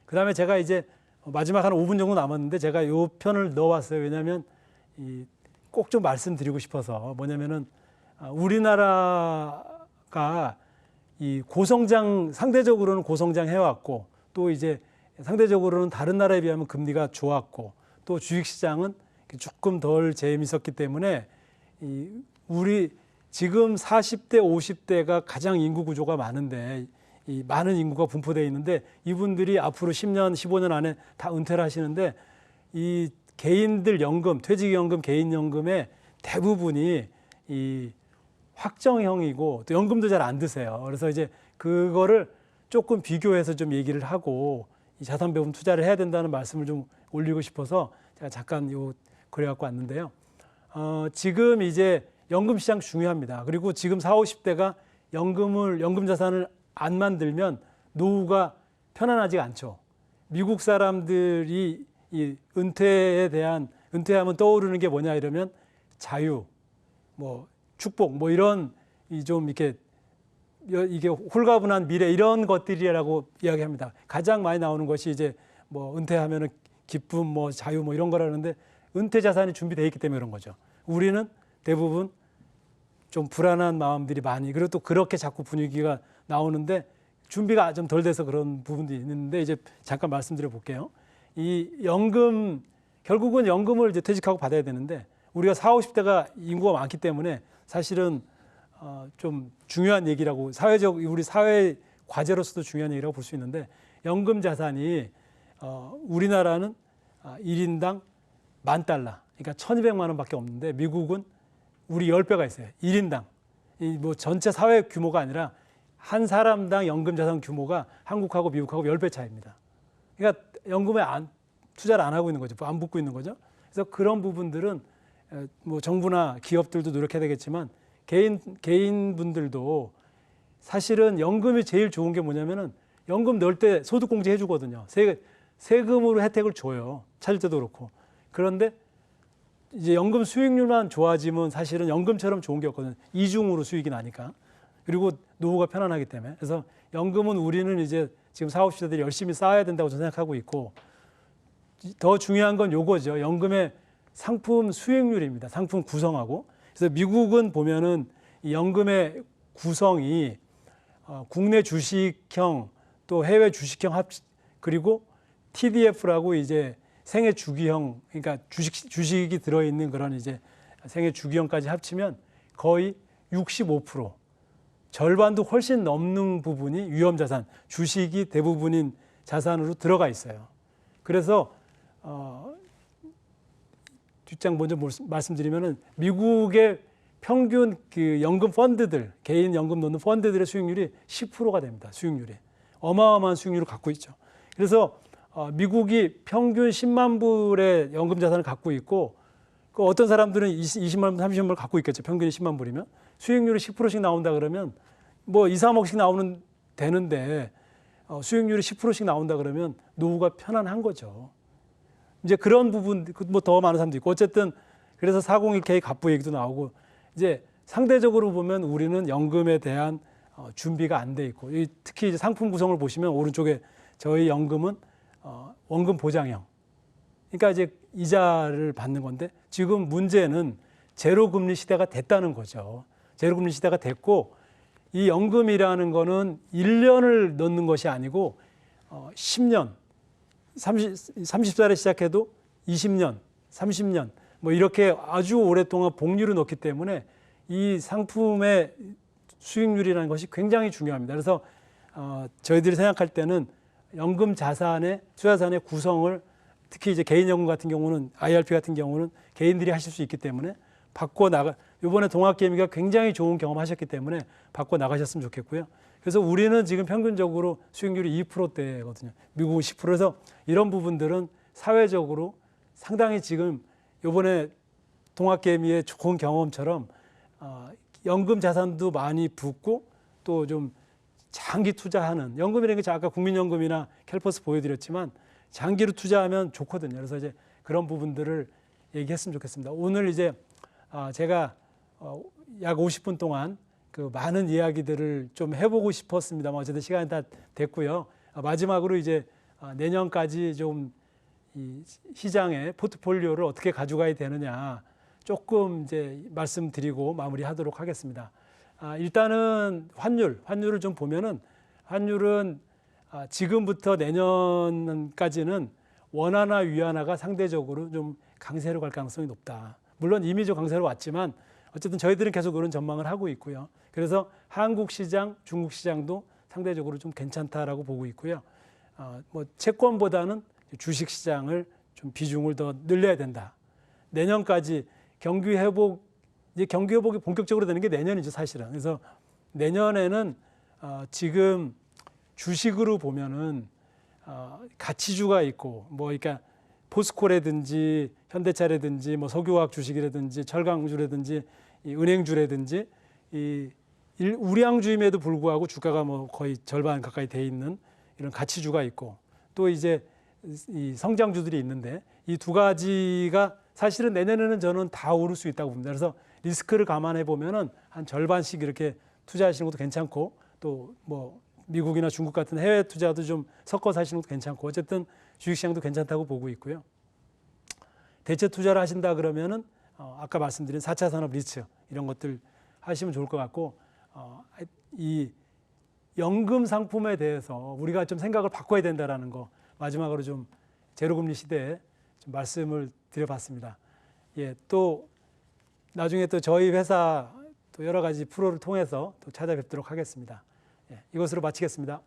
그 다음에 제가 이제 마지막 한 5분 정도 남았는데 제가 이 편을 넣어왔어요. 왜냐하면 꼭 좀 말씀드리고 싶어서 뭐냐면은 우리나라가 이 고성장 상대적으로는 고성장 해왔고 또 이제 상대적으로는 다른 나라에 비하면 금리가 좋았고 또 주식시장은 조금 덜 재미있었기 때문에 우리 지금 40대, 50대가 가장 인구 구조가 많은데 이 많은 인구가 분포되어 있는데 이분들이 앞으로 10년, 15년 안에 다 은퇴를 하시는데 이 개인들 연금, 퇴직연금, 개인연금의 대부분이 이 확정형이고 또 연금도 잘 안 드세요. 그래서 이제 그거를 조금 비교해서 좀 얘기를 하고 이 자산 배분 투자를 해야 된다는 말씀을 좀 올리고 싶어서 제가 잠깐 그래갖고 왔는데요. 지금 이제 연금 시장 중요합니다. 그리고 지금 40, 50대가 연금 자산을 안 만들면 노후가 편안하지가 않죠. 미국 사람들이 이 은퇴하면 떠오르는 게 뭐냐 이러면 자유, 뭐 축복, 뭐 이런 좀 이게 홀가분한 미래 이런 것들이라고 이야기합니다. 가장 많이 나오는 것이 이제 뭐 은퇴하면은 기쁨, 뭐 자유, 뭐 이런 거라는데 은퇴 자산이 준비되어 있기 때문에 그런 거죠. 우리는 대부분 좀 불안한 마음들이 많이 그리고 또 그렇게 자꾸 분위기가 나오는데 준비가 좀 덜 돼서 그런 부분도 있는데 이제 잠깐 말씀드려 볼게요. 이 연금 결국은 연금을 이제 퇴직하고 받아야 되는데 우리가 40, 50대가 인구가 많기 때문에 사실은 좀 중요한 얘기라고 우리 사회 과제로서도 중요한 얘기라고 볼 수 있는데 연금 자산이 우리나라는 1인당 $10,000, 그러니까 1,200만 원밖에 없는데 미국은 우리 10배가 있어요. 1인당. 뭐 전체 사회 규모가 아니라 한 사람당 연금 자산 규모가 한국하고 미국하고 10배 차이입니다. 그러니까 연금에 투자를 안 하고 있는 거죠. 안 붙고 있는 거죠. 그래서 그런 부분들은 뭐 정부나 기업들도 노력해야 되겠지만 개인 분들도 사실은 연금이 제일 좋은 게 뭐냐면은 연금 넣을 때 소득공제 해주거든요. 세금으로 혜택을 줘요. 찾을 때도 그렇고. 그런데 이제 연금 수익률만 좋아지면 사실은 연금처럼 좋은 게 없거든요. 이중으로 수익이 나니까. 그리고 노후가 편안하기 때문에. 그래서 연금은 우리는 이제 지금 40, 50대들이 열심히 쌓아야 된다고 저는 생각하고 있고 더 중요한 건 요거죠. 연금의 상품 수익률입니다. 상품 구성하고. 그래서 미국은 보면은 이 연금의 구성이 국내 주식형 또 해외 주식형 그리고 TDF라고 이제 생애 주기형 그러니까 주식이 들어있는 그런 이제 생애 주기형까지 합치면 거의 65% 절반도 훨씬 넘는 부분이 위험자산, 주식이 대부분인 자산으로 들어가 있어요. 그래서 뒷장 먼저 말씀드리면은 미국의 평균 그 연금 펀드들, 개인 연금 넣는 펀드들의 수익률이 10%가 됩니다. 수익률이. 어마어마한 수익률을 갖고 있죠. 그래서 미국이 평균 10만 불의 연금 자산을 갖고 있고 그 어떤 사람들은 20만 불, 30만 불 갖고 있겠죠. 평균이 10만 불이면 수익률이 10%씩 나온다 그러면 뭐 2, 3억씩 나오는 되는데 수익률이 10%씩 나온다 그러면 노후가 편안한 거죠. 이제 그런 부분 뭐 더 많은 사람도 있고 어쨌든 그래서 401k 갑부 얘기도 나오고 이제 상대적으로 보면 우리는 연금에 대한 준비가 안 돼 있고 특히 이제 상품 구성을 보시면 오른쪽에 저희 연금은 원금 보장형. 그러니까 이제 이자를 받는 건데 지금 문제는 제로 금리 시대가 됐다는 거죠. 제로 금리 시대가 됐고 이 연금이라는 거는 1년을 넣는 것이 아니고 10년, 30살에 시작해도 20년, 30년 뭐 이렇게 아주 오랫동안 복리로 넣기 때문에 이 상품의 수익률이라는 것이 굉장히 중요합니다. 그래서 저희들이 생각할 때는 연금 자산의 투자자산의 구성을 특히 이제 개인연금 같은 경우는 IRP 같은 경우는 개인들이 하실 수 있기 때문에 바꿔 나가 이번에 동학개미가 굉장히 좋은 경험하셨기 때문에 바꿔 나가셨으면 좋겠고요. 그래서 우리는 지금 평균적으로 수익률이 2%대거든요. 미국은 10%에서 이런 부분들은 사회적으로 상당히 지금 이번에 동학개미의 좋은 경험처럼 연금 자산도 많이 붙고 또 좀 장기 투자하는 연금이라는 게 아까 국민연금이나 캘퍼스 보여드렸지만 장기로 투자하면 좋거든요. 그래서 이제 그런 부분들을 얘기했으면 좋겠습니다. 오늘 이제 제가 약 50분 동안 그 많은 이야기들을 좀 해보고 싶었습니다만 어쨌든 시간이 다 됐고요. 마지막으로 이제 내년까지 좀 이 시장의 포트폴리오를 어떻게 가져가야 되느냐 조금 이제 말씀드리고 마무리하도록 하겠습니다. 일단은 환율을 좀 보면은 환율은 지금부터 내년까지는 원화나 위안화가 상대적으로 좀 강세로 갈 가능성이 높다. 물론 이미 좀 강세로 왔지만 어쨌든 저희들은 계속 그런 전망을 하고 있고요. 그래서 한국 시장, 중국 시장도 상대적으로 좀 괜찮다라고 보고 있고요. 뭐 채권보다는 주식 시장을 좀 비중을 더 늘려야 된다. 내년까지 경기 회복이 본격적으로 되는 게 내년이죠, 사실은. 그래서 내년에는 지금 주식으로 보면은 가치주가 있고 뭐 그러니까 포스코라든지 현대차라든지 뭐 석유화학 주식이라든지 철강주라든지 이 은행주라든지 이 우량주임에도 불구하고 주가가 뭐 거의 절반 가까이 돼 있는 이런 가치주가 있고 또 이제 이 성장주들이 있는데 이 두 가지가 사실은 내년에는 저는 다 오를 수 있다고 봅니다. 그래서 리스크를 감안해 보면은 한 절반씩 이렇게 투자하시는 것도 괜찮고 또 뭐 미국이나 중국 같은 해외 투자도 좀 섞어서 하시는 것도 괜찮고 어쨌든 주식시장도 괜찮다고 보고 있고요. 대체 투자를 하신다 그러면은 아까 말씀드린 4차 산업 리츠 이런 것들 하시면 좋을 것 같고 이 연금 상품에 대해서 우리가 좀 생각을 바꿔야 된다라는 거 마지막으로 좀 제로금리 시대에 좀 말씀을 드려봤습니다. 예, 또 나중에 또 저희 회사 또 여러 가지 프로를 통해서 또 찾아뵙도록 하겠습니다. 예, 이것으로 마치겠습니다.